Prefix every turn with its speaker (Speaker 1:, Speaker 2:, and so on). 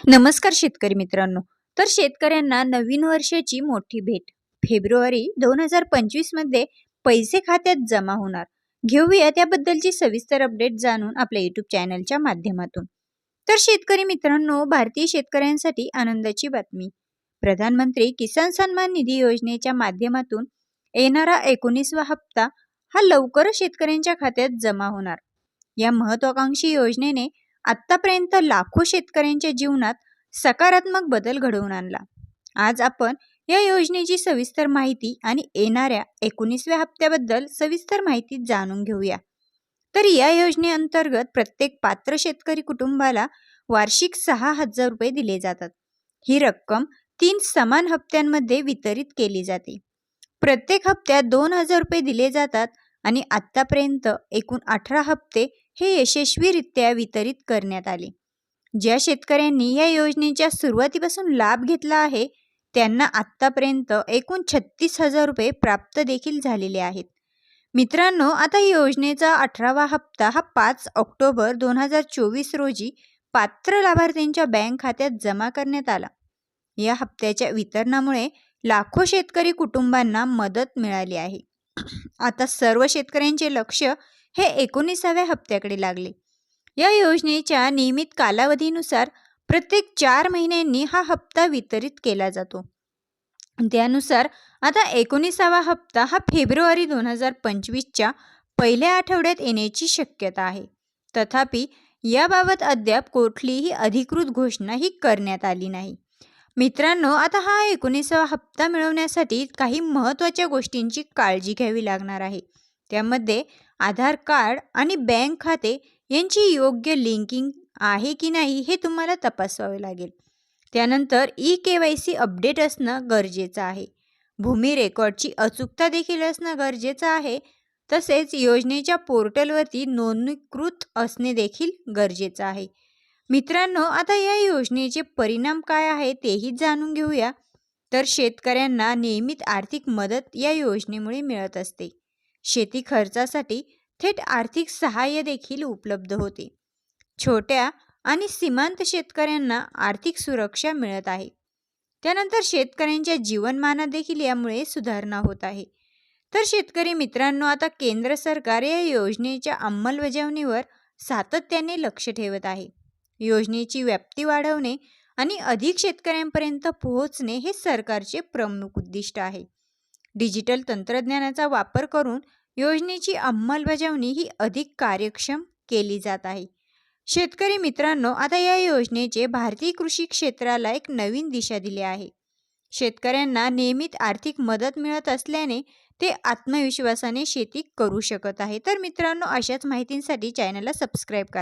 Speaker 1: नमस्कार शेतकरी मित्रांनो. तर शेतकऱ्यांना नवीन वर्षाची मोठी भेट. फेब्रुवारी 2025 मध्ये पैसे खात्यात जमा होणार. घेऊया त्याबद्दलची सविस्तर अपडेट जाणून आपल्या YouTube चॅनलच्या माध्यमातून. तर शेतकरी मित्रांनो, भारतीय शेतकऱ्यांसाठी आनंदाची बातमी. प्रधानमंत्री किसान सन्मान निधी योजनेच्या माध्यमातून येणारा 19वा हप्ता हा लवकरच शेतकऱ्यांच्या खात्यात जमा होणार. या महत्वाकांक्षी योजनेने आतापर्यंत लाखो शेतकऱ्यांच्या जीवनात सकारात्मक बदल घडवून आणला. आज आपण या योजनेची सविस्तर माहिती आणि येणाऱ्या 19व्या हप्त्याबद्दल सविस्तर माहिती जाणून घेऊया. तर या योजनेअंतर्गत प्रत्येक पात्र शेतकरी कुटुंबाला वार्षिक 6,000 रुपये दिले जातात. ही रक्कम 3 समान हप्त्यांमध्ये वितरित केली जाते. प्रत्येक हप्त्यात 2,000 रुपये दिले जातात आणि आतापर्यंत एकूण 18 हप्ते हे यशस्वीरित्या वितरित करण्यात आले. ज्या शेतकऱ्यांनी या योजनेच्या सुरुवातीपासून लाभ घेतला आहे त्यांना आतापर्यंत एकूण 36,000 रुपये प्राप्त देखील झालेले आहेत. मित्रांनो, आता योजनेचा 18वा हप्ता हा 5 ऑक्टोबर 2024 रोजी पात्र लाभार्थ्यांच्या बँक खात्यात जमा करण्यात आला. या हप्त्याच्या वितरणामुळे लाखो शेतकरी कुटुंबांना मदत मिळाली आहे. आता सर्व शेतकऱ्यांचे लक्ष हे 19व्या हप्त्याकडे लागले. या योजनेच्या नियमित कालावधीनुसार प्रत्येक 4 महिन्यांनी हा हप्ता वितरित केला जातो. त्यानुसार आता 19वा हप्ता हा फेब्रुवारी 2025च्या पहिल्या आठवड्यात येण्याची शक्यता आहे. तथापि याबाबत अद्याप कुठलीही अधिकृत घोषणा ही करण्यात आली नाही. मित्रांनो, आता हा 19वा हप्ता मिळवण्यासाठी काही महत्त्वाच्या गोष्टींची काळजी घ्यावी लागणार आहे. त्यामध्ये आधार कार्ड आणि बँक खाते यांची योग्य लिंकिंग आहे की नाही हे तुम्हाला तपासावे लागेल. त्यानंतर KYC अपडेट असणं गरजेचं आहे. भूमी रेकॉर्डची अचूकता देखील असणं गरजेचं आहे. तसेच योजनेच्या पोर्टलवरती नोंदणीकृत असणे देखील गरजेचं आहे. मित्रांनो, आता या योजनेचे परिणाम काय आहे तेही जाणून घेऊया. तर शेतकऱ्यांना नियमित आर्थिक मदत या योजनेमुळे मिळत असते. शेती खर्चासाठी थेट आर्थिक सहाय्य देखील उपलब्ध होते. छोट्या आणि सीमांत शेतकऱ्यांना आर्थिक सुरक्षा मिळत आहे. त्यानंतर शेतकऱ्यांच्या जीवनमानात देखील यामुळे सुधारणा होत आहे. तर शेतकरी मित्रांनो, आता केंद्र सरकार या योजनेच्या अंमलबजावणीवर सातत्याने लक्ष ठेवत आहे. योजनेची व्याप्ती वाढवणे आणि अधिक शेतकऱ्यांपर्यंत पोहोचणे हे सरकारचे प्रमुख उद्दिष्ट आहे. डिजिटल तंत्रज्ञानाचा वापर करून योजनेची अंमलबजावणी ही अधिक कार्यक्षम केली जात आहे. शेतकरी मित्रांनो, आता या योजनेचे भारतीय कृषी क्षेत्राला एक नवीन दिशा दिली आहे. शेतकऱ्यांना नियमित आर्थिक मदत मिळत असल्याने ते आत्मविश्वासाने शेती करू शकत आहे. तर मित्रांनो, अशाच माहितींसाठी चॅनलला सबस्क्राईब करा.